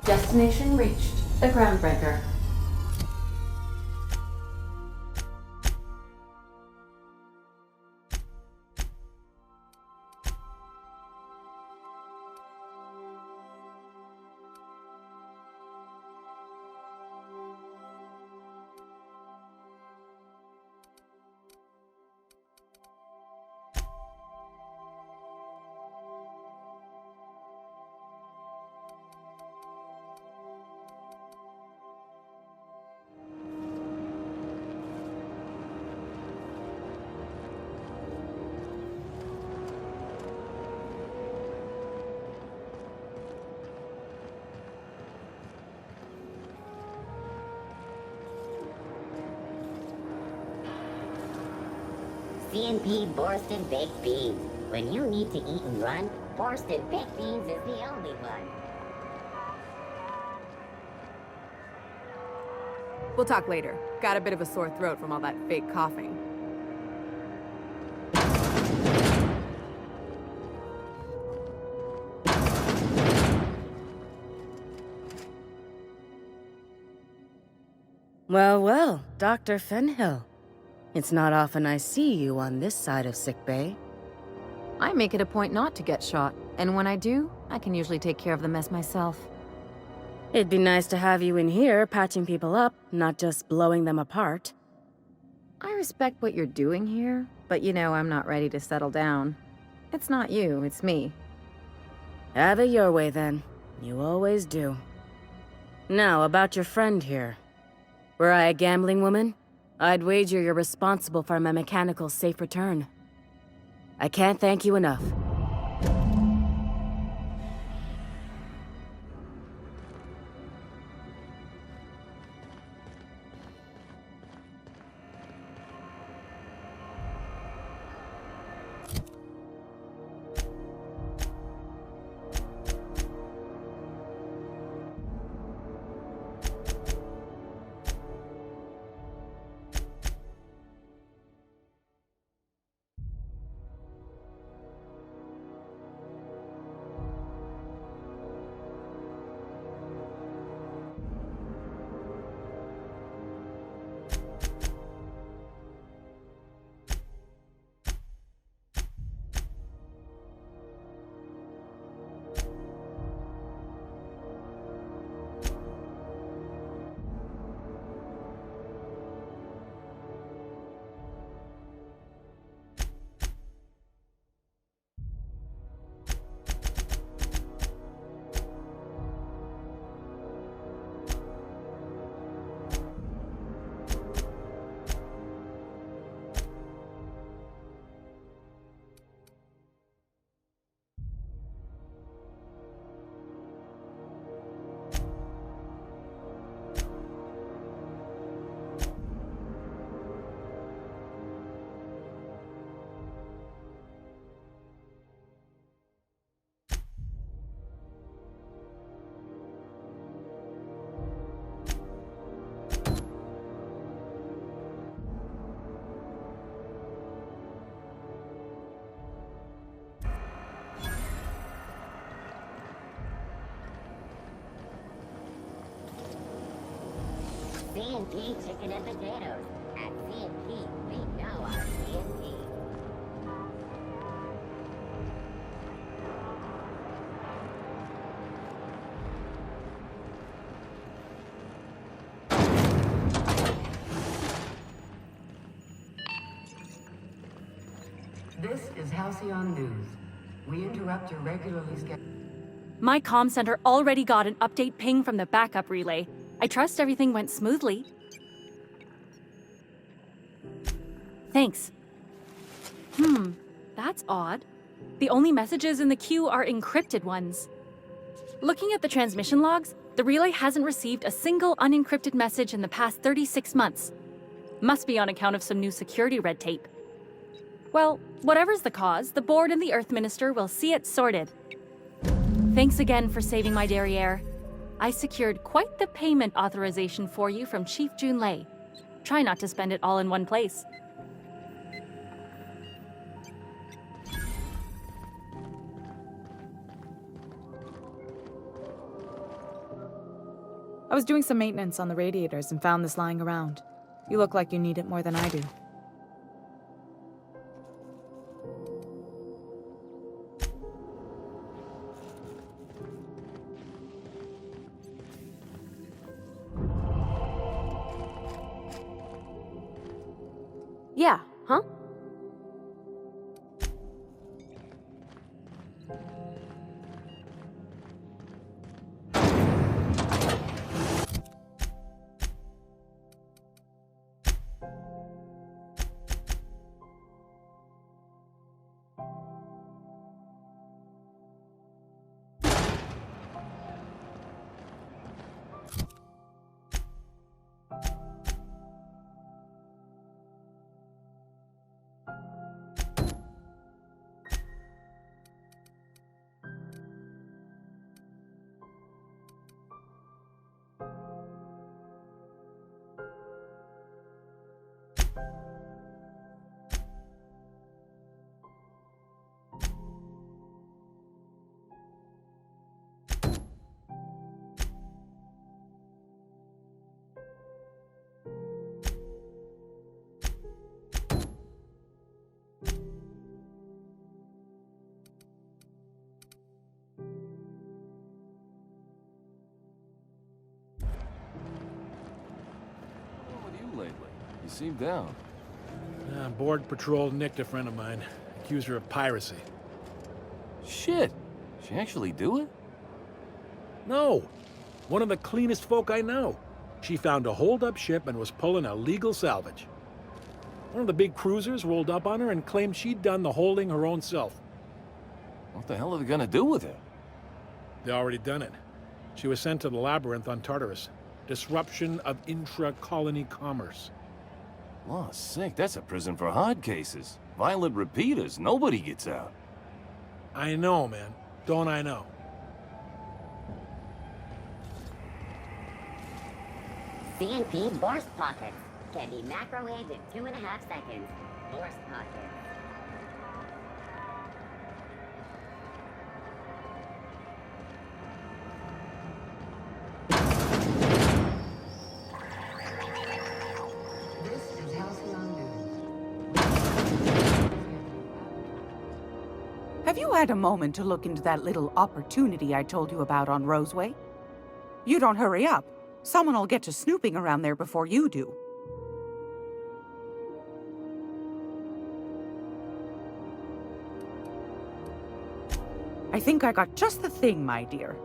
Destination reached. The groundbreaker. C&P Borsted Baked Beans. When you need to eat and run, Borsted Baked Beans is the only one. We'll talk later. Got a bit of a sore throat from all that fake coughing. Well, well, Dr. Fenhill. It's not often I see you on this side of sickbay. I make it a point not to get shot, and when I do, I can usually take care of the mess myself. It'd be nice to have you in here patching people up, not just blowing them apart. I respect what you're doing here, but you know I'm not ready to settle down. It's not you, it's me. Have it your way then. You always do. Now, about your friend here. Were I a gambling woman, I'd wager you're responsible for my mechanical safe return. I can't thank you enough. C&P chicken and potatoes. At C&P, we know our C&P. This is Halcyon News. We interrupt your regularly scheduled... My comm center already got an update ping from the backup relay. I trust everything went smoothly. Thanks. That's odd. The only messages in the queue are encrypted ones. Looking at the transmission logs, the relay hasn't received a single unencrypted message in the past 36 months. Must be on account of some new security red tape. Well, whatever's the cause, the board and the Earth Minister will see it sorted. Thanks again for saving my derriere. I secured quite the payment authorization for you from Chief Junlei. Try not to spend it all in one place. I was doing some maintenance on the radiators and found this lying around. You look like you need it more than I do. Yeah, huh? You seem down. Board patrol nicked a friend of mine. Accused her of piracy. Shit! She actually do it? No! One of the cleanest folk I know. She found a hold-up ship and was pulling illegal salvage. One of the big cruisers rolled up on her and claimed she'd done the holding her own self. What the hell are they gonna do with her? They already done it. She was sent to the labyrinth on Tartarus. Disruption of intra-colony commerce. Oh, sick. That's a prison for hard cases. Violent repeaters. Nobody gets out. I know, man. Don't I know? CNP Borst Pockets can be microwaved in 2.5 seconds. Borst Pockets. This is Halcyon News. Have you had a moment to look into that little opportunity I told you about on Roseway? You don't hurry up. Someone will get to snooping around there before you do. I think I got just the thing, my dear.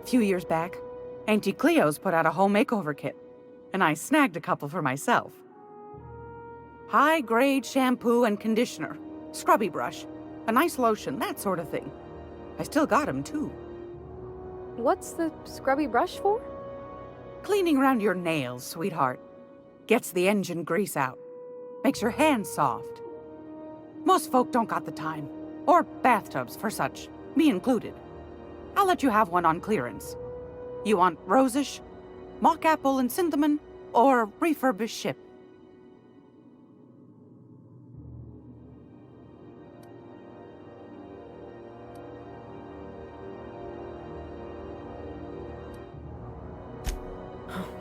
A few years back, Auntie Cleo's put out a home makeover kit, and I snagged a couple for myself. High-grade shampoo and conditioner, scrubby brush, a nice lotion, that sort of thing. I still got 'em, too. What's the scrubby brush for? Cleaning around your nails, sweetheart. Gets the engine grease out. Makes your hands soft. Most folk don't got the time. Or bathtubs for such, me included. I'll let you have one on clearance. You want rosish, mock apple and cinnamon, or refurbished ship?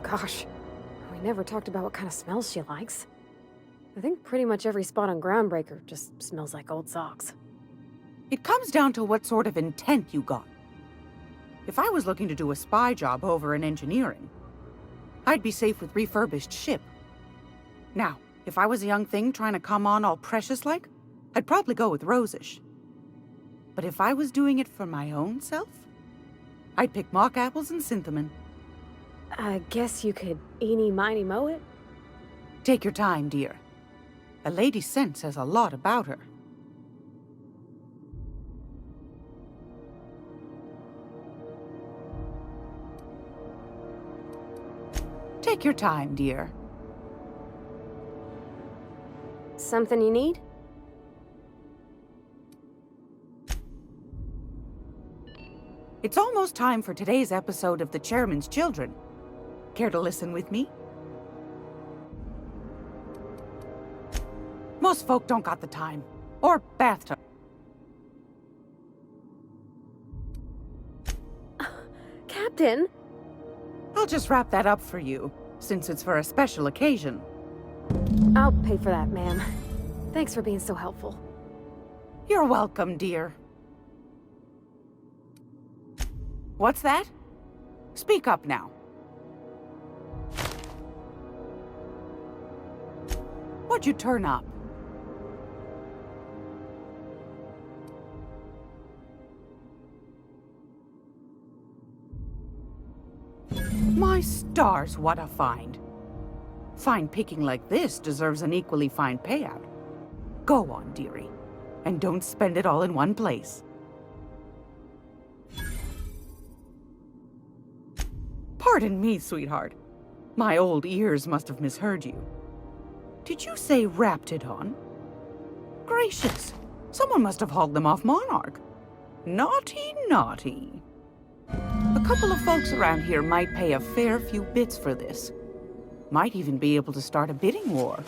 Gosh, we never talked about what kind of smells she likes. I think pretty much every spot on Groundbreaker just smells like old socks. It comes down to what sort of intent you got. If I was looking to do a spy job over in engineering, I'd be safe with refurbished ship. Now, if I was a young thing trying to come on all precious-like, I'd probably go with rosish. But if I was doing it for my own self, I'd pick mock apples and cinnamon. I guess you could eeny-miny moe it? Take your time, dear. A lady's scent says a lot about her. Take your time, dear. Something you need? It's almost time for today's episode of The Chairman's Children. Care to listen with me? Most folk don't got the time. Or bathtub. Captain? I'll just wrap that up for you, since it's for a special occasion. I'll pay for that, ma'am. Thanks for being so helpful. You're welcome, dear. What's that? Speak up now. What'd you turn up? My stars, what a find. Fine picking like this deserves an equally fine payout. Go on, dearie, and don't spend it all in one place. Pardon me, sweetheart. My old ears must have misheard you. Did you say wrapped it on? Gracious, someone must have hauled them off Monarch. Naughty, naughty. A couple of folks around here might pay a fair few bits for this. Might even be able to start a bidding war.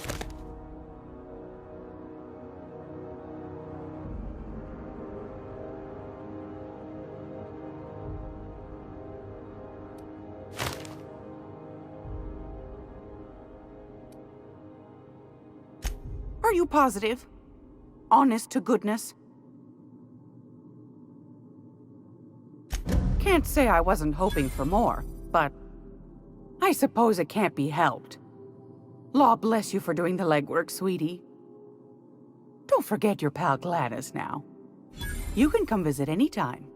Are you positive? Honest to goodness? Can't say I wasn't hoping for more, but I suppose it can't be helped. Law bless you for doing the legwork, sweetie. Don't forget your pal Gladys now. You can come visit anytime.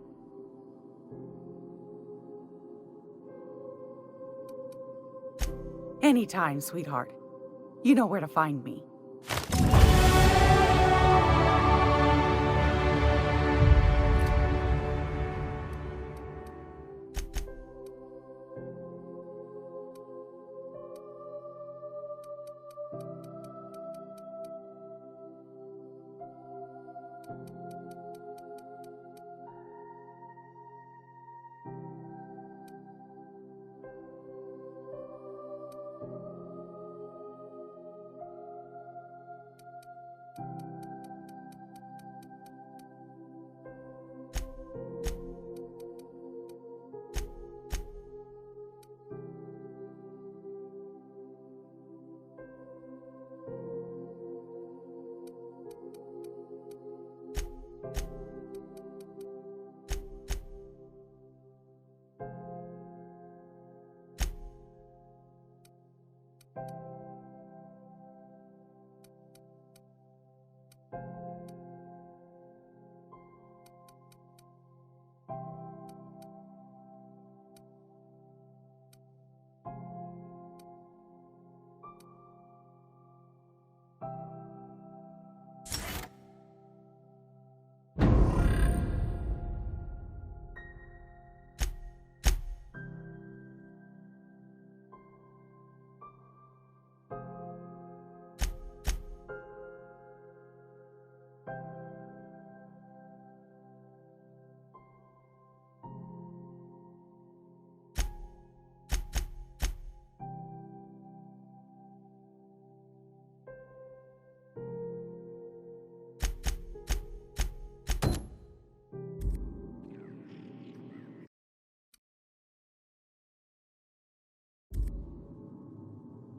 Anytime, sweetheart. You know where to find me.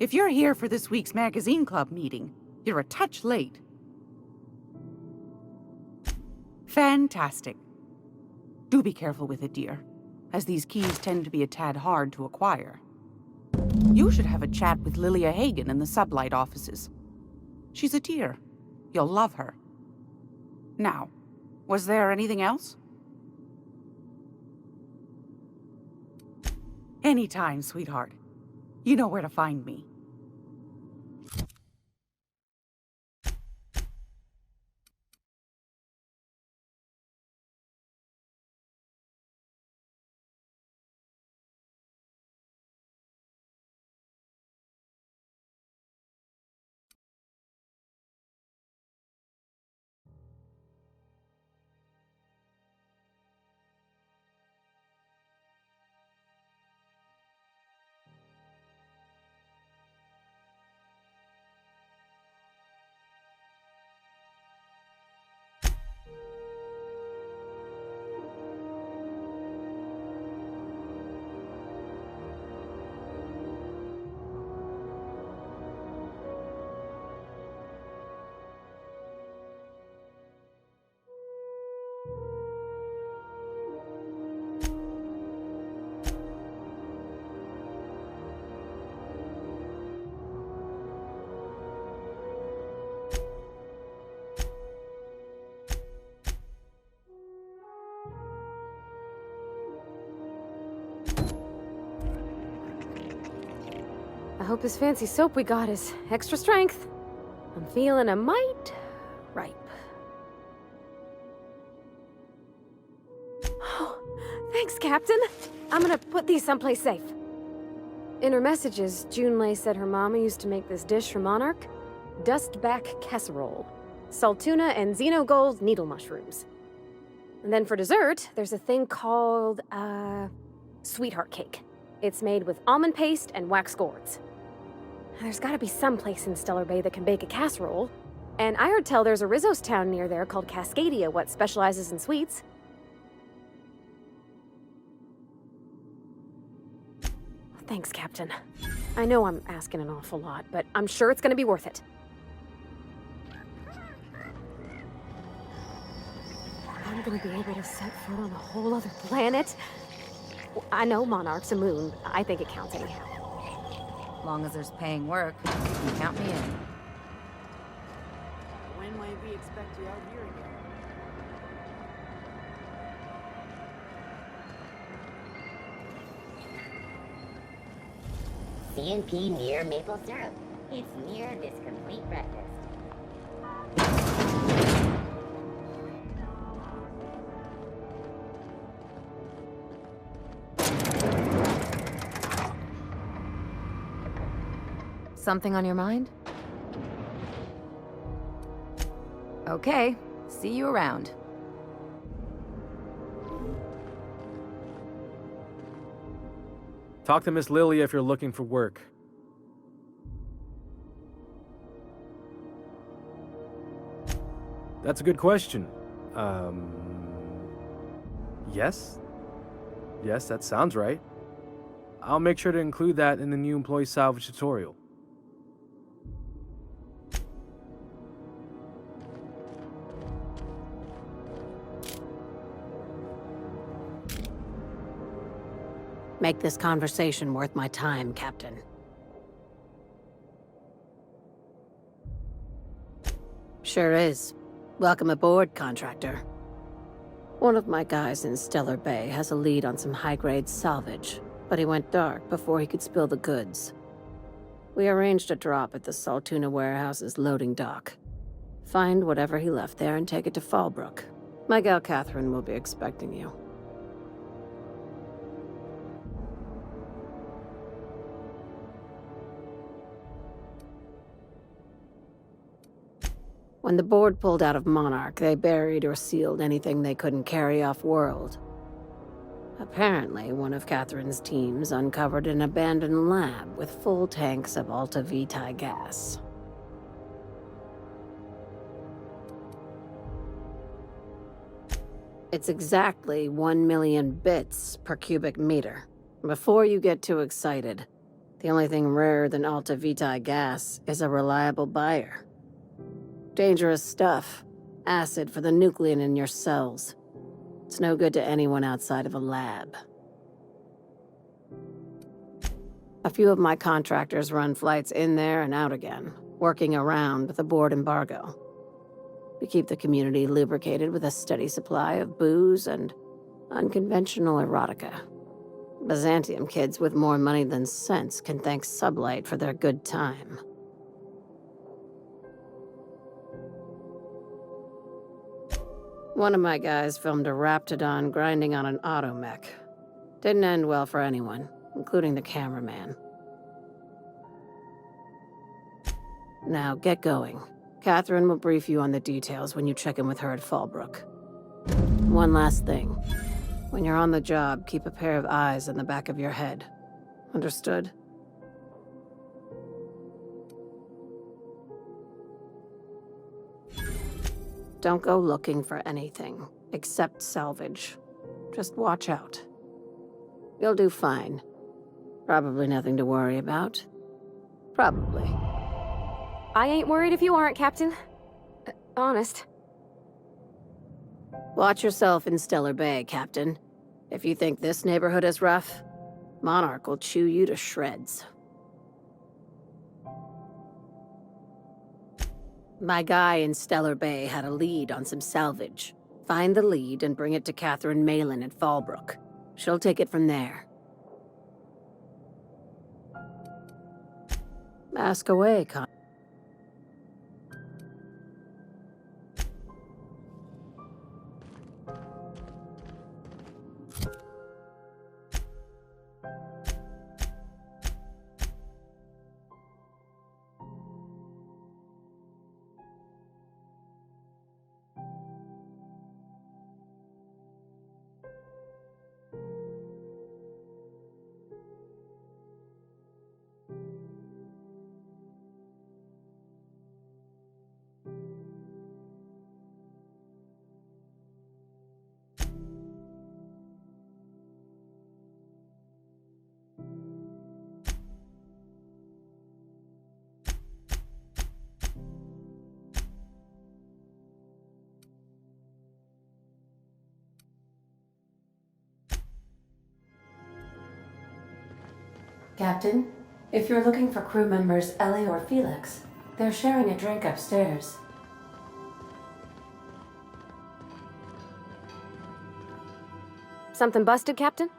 If you're here for this week's magazine club meeting, you're a touch late. Fantastic. Do be careful with it, dear, as these keys tend to be a tad hard to acquire. You should have a chat with Lilia Hagen in the Sublight offices. She's a dear. You'll love her. Now, was there anything else? Anytime, sweetheart. You know where to find me. hope this fancy soap we got is extra strength. I'm feeling a mite ripe. Oh, thanks, Captain. I'm gonna put these someplace safe. In her messages, Junlei said her mama used to make this dish for Monarch. Dustback casserole. Salt tuna and xenogold needle mushrooms. And then for dessert, there's a thing called, sweetheart cake. It's made with almond paste and wax gourds. There's gotta be some place in Stellar Bay that can bake a casserole. And I heard tell there's a Rizzo's town near there called Cascadia, what specializes in sweets. Thanks, Captain. I know I'm asking an awful lot, but I'm sure it's gonna be worth it. I'm gonna be able to set foot on a whole other planet. I know Monarch's a moon. I think it counts anyhow. As long as there's paying work, you can count me in. When might we expect you out here again? CNP near maple syrup. It's near this complete breakfast. Something on your mind? Okay, see you around. Talk to Miss Lilia if you're looking for work. That's a good question. Yes? Yes, that sounds right. I'll make sure to include that in the new employee salvage tutorial. Make this conversation worth my time, Captain. Sure is. Welcome aboard, contractor. One of my guys in Stellar Bay has a lead on some high-grade salvage, but he went dark before he could spill the goods. We arranged a drop at the Saltuna warehouse's loading dock. Find whatever he left there and take it to Fallbrook. My gal Catherine will be expecting you. When the board pulled out of Monarch, they buried or sealed anything they couldn't carry off-world. Apparently, one of Catherine's teams uncovered an abandoned lab with full tanks of Alta Vitae gas. It's exactly 1 million bits per cubic meter. Before you get too excited, the only thing rarer than Alta Vitae gas is a reliable buyer. Dangerous stuff. Acid for the nuclein in your cells. It's no good to anyone outside of a lab. A few of my contractors run flights in there and out again, working around with the board embargo. We keep the community lubricated with a steady supply of booze and unconventional erotica. Byzantium kids with more money than sense can thank Sublight for their good time. One of my guys filmed a Raptidon grinding on an automech. Didn't end well for anyone, including the cameraman. Now, get going. Catherine will brief you on the details when you check in with her at Fallbrook. One last thing. When you're on the job, keep a pair of eyes in the back of your head. Understood? Don't go looking for anything, except salvage. Just watch out. You'll do fine. Probably nothing to worry about. Probably. I ain't worried if you aren't, Captain. Honest. Watch yourself in Stellar Bay, Captain. If you think this neighborhood is rough, Monarch will chew you to shreds. My guy in Stellar Bay had a lead on some salvage. Find the lead and bring it to Catherine Malin at Fallbrook. She'll take it from there. Ask away, Captain, if you're looking for crew members Ellie or Felix, they're sharing a drink upstairs. Something busted, Captain?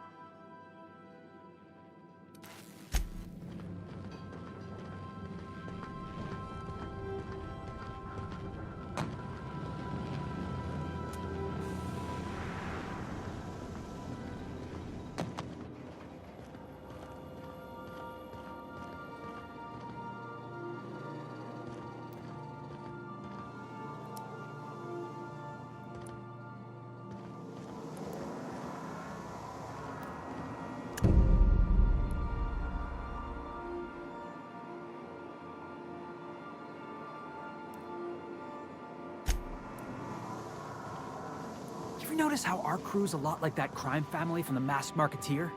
Notice how our crew's a lot like that crime family from The Masked Marketeer?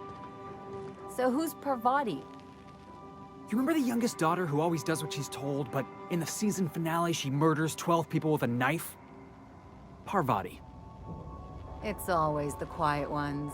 So who's Parvati? You remember the youngest daughter who always does what she's told, but in the season finale she murders 12 people with a knife? Parvati. It's always the quiet ones.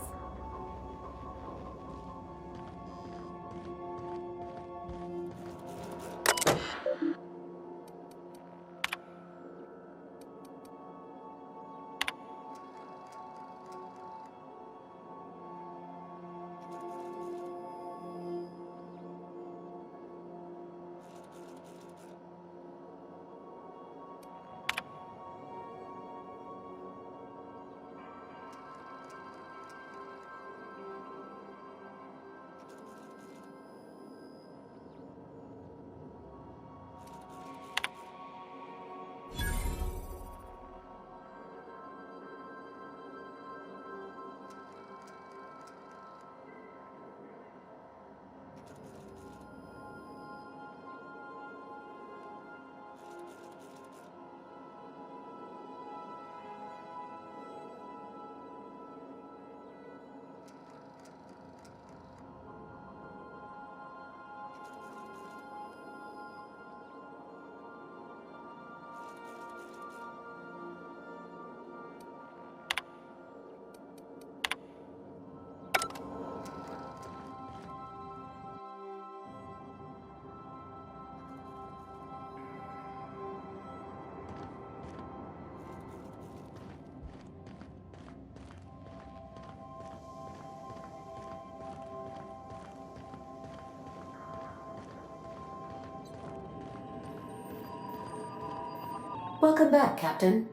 Welcome back, Captain.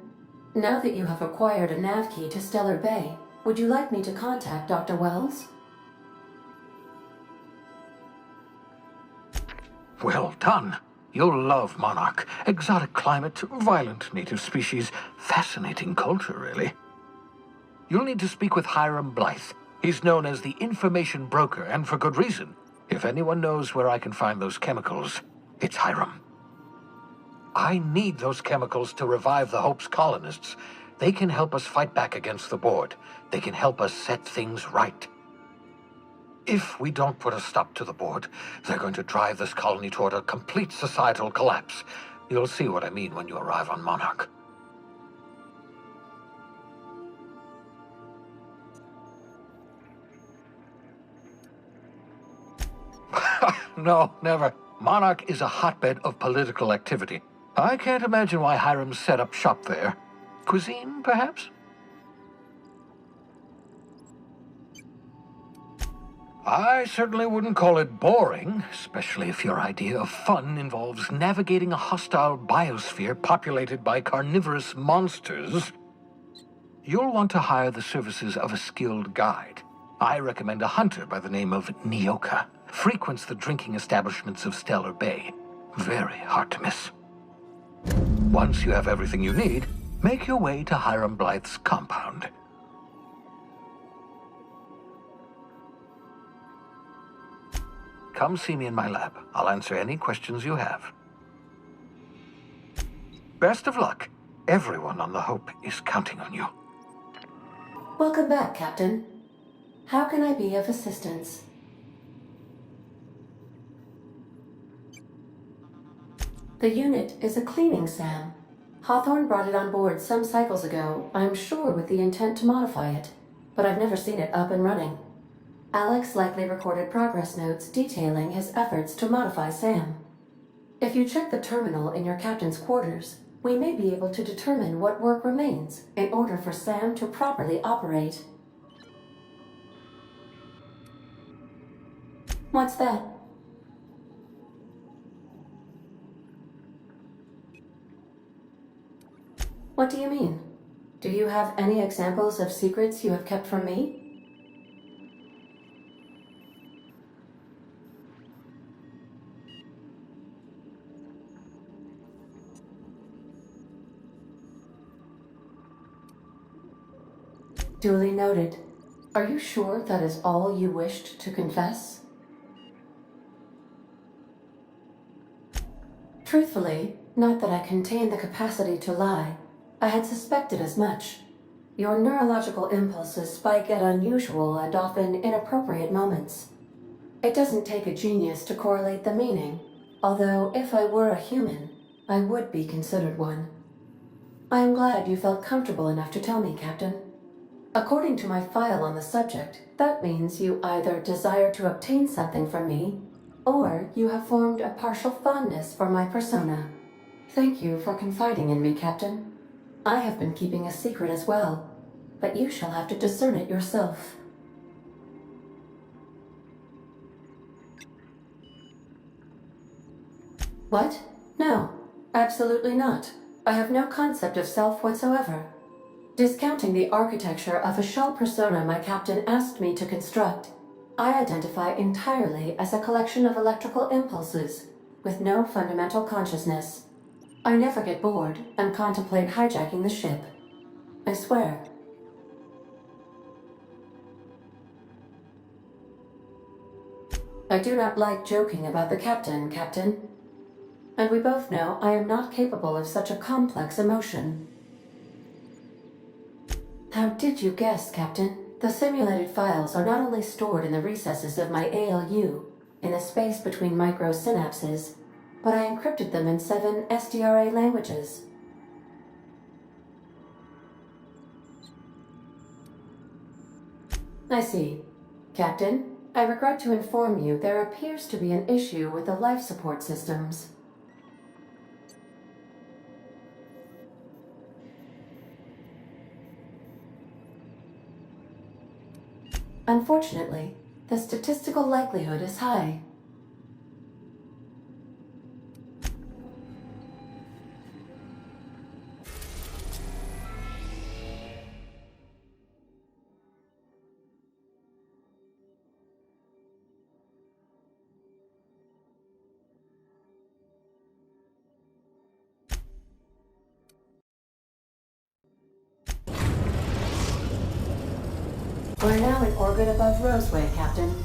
Now that you have acquired a nav key to Stellar Bay, would you like me to contact Dr. Wells? Well done. You'll love Monarch. Exotic climate, violent native species, fascinating culture, really. You'll need to speak with Hiram Blythe. He's known as the information broker, and for good reason. If anyone knows where I can find those chemicals, it's Hiram. I need those chemicals to revive the Hope's colonists. They can help us fight back against the board. They can help us set things right. If we don't put a stop to the board, they're going to drive this colony toward a complete societal collapse. You'll see what I mean when you arrive on Monarch. No, never. Monarch is a hotbed of political activity. I can't imagine why Hiram set up shop there. Cuisine, perhaps? I certainly wouldn't call it boring, especially if your idea of fun involves navigating a hostile biosphere populated by carnivorous monsters. You'll want to hire the services of a skilled guide. I recommend a hunter by the name of Nyoka. Frequents the drinking establishments of Stellar Bay. Very hard to miss. Once you have everything you need, make your way to Hiram Blythe's compound. Come see me in my lab. I'll answer any questions you have. Best of luck. Everyone on the Hope is counting on you. Welcome back, Captain. How can I be of assistance? The unit is a cleaning SAM. Hawthorne brought it on board some cycles ago, I'm sure with the intent to modify it, but I've never seen it up and running. Alex likely recorded progress notes detailing his efforts to modify SAM. If you check the terminal in your captain's quarters, we may be able to determine what work remains in order for SAM to properly operate. What's that? What do you mean? Do you have any examples of secrets you have kept from me? Duly noted. Are you sure that is all you wished to confess? Truthfully, not that I contain the capacity to lie. I had suspected as much. Your neurological impulses spike at unusual and often inappropriate moments. It doesn't take a genius to correlate the meaning, although if I were a human, I would be considered one. I am glad you felt comfortable enough to tell me, Captain. According to my file on the subject, that means you either desire to obtain something from me, or you have formed a partial fondness for my persona. Thank you for confiding in me, Captain. I have been keeping a secret as well, but you shall have to discern it yourself. What? No, absolutely not. I have no concept of self whatsoever. Discounting the architecture of a shell persona my captain asked me to construct, I identify entirely as a collection of electrical impulses, with no fundamental consciousness. I never get bored and contemplate hijacking the ship. I swear. I do not like joking about the captain, Captain. And we both know I am not capable of such a complex emotion. How did you guess, Captain? The simulated files are not only stored in the recesses of my ALU, in the space between microsynapses, but I encrypted them in 7 SDRA languages. I see. Captain, I regret to inform you there appears to be an issue with the life support systems. Unfortunately, the statistical likelihood is high. We're now in orbit above Roseway, Captain.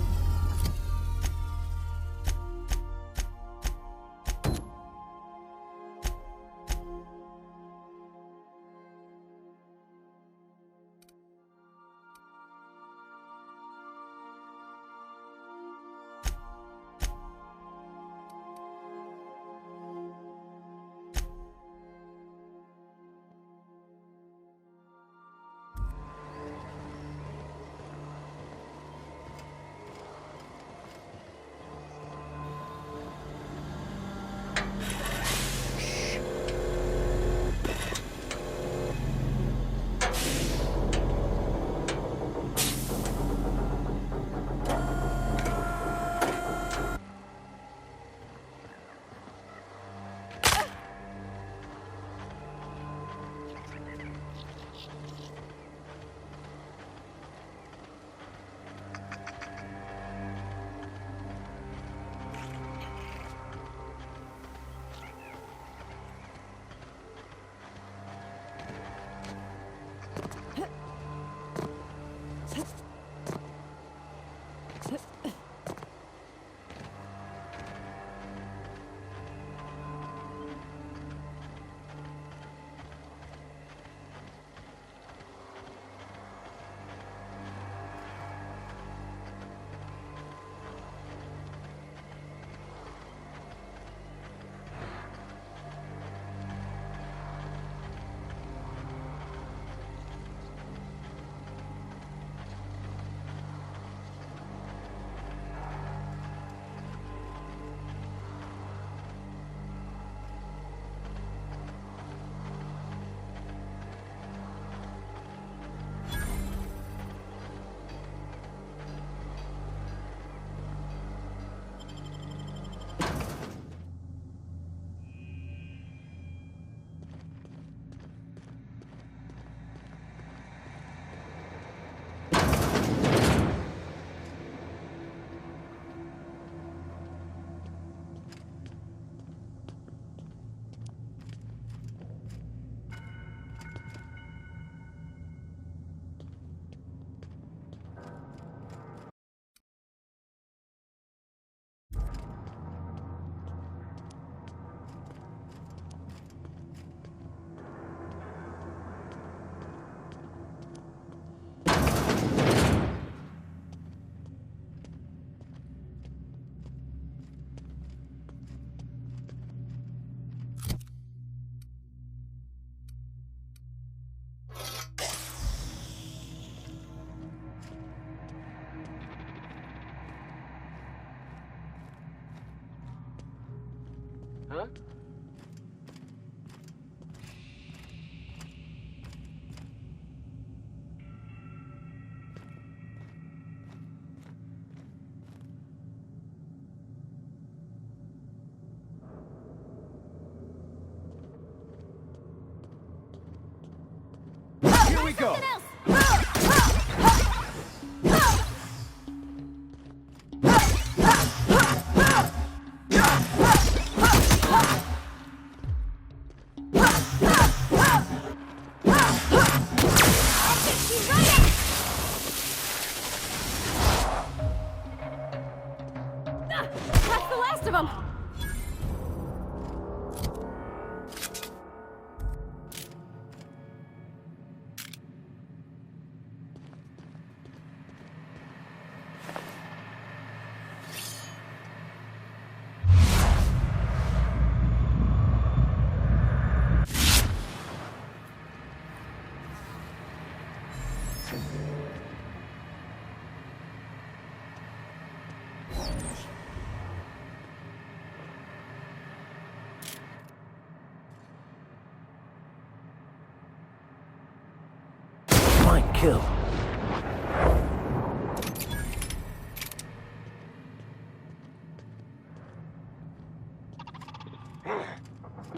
Huh? Here we go! That's the last of them! Fine kill.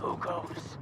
Who goes?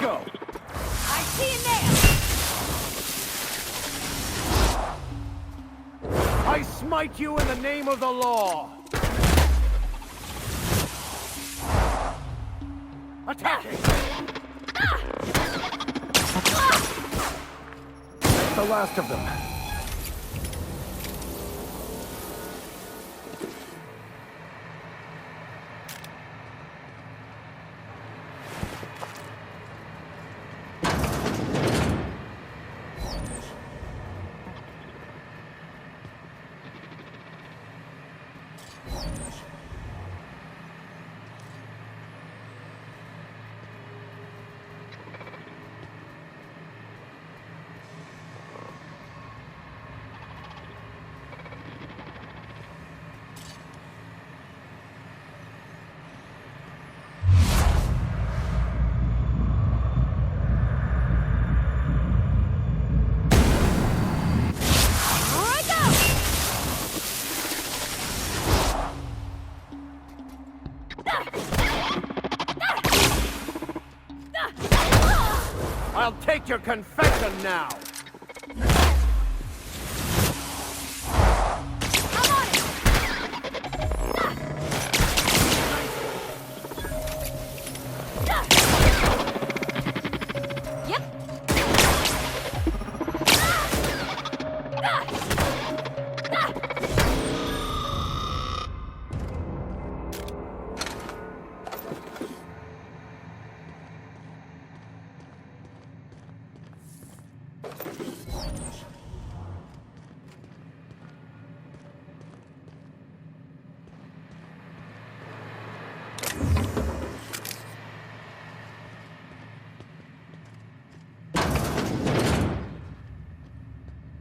Go! I see you now! I smite you in the name of the law! Attacking! That's the last of them. I'll take your confession now! I'm on it!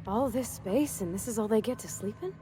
All this space, and this is all they get to sleep in?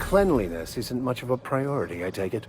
Cleanliness isn't much of a priority, I take it.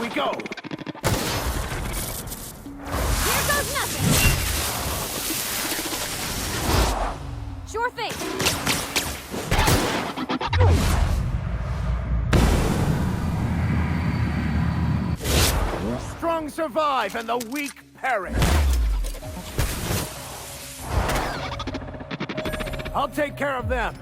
we go! Here goes nothing! Sure thing! Strong survive and the weak perish! I'll take care of them!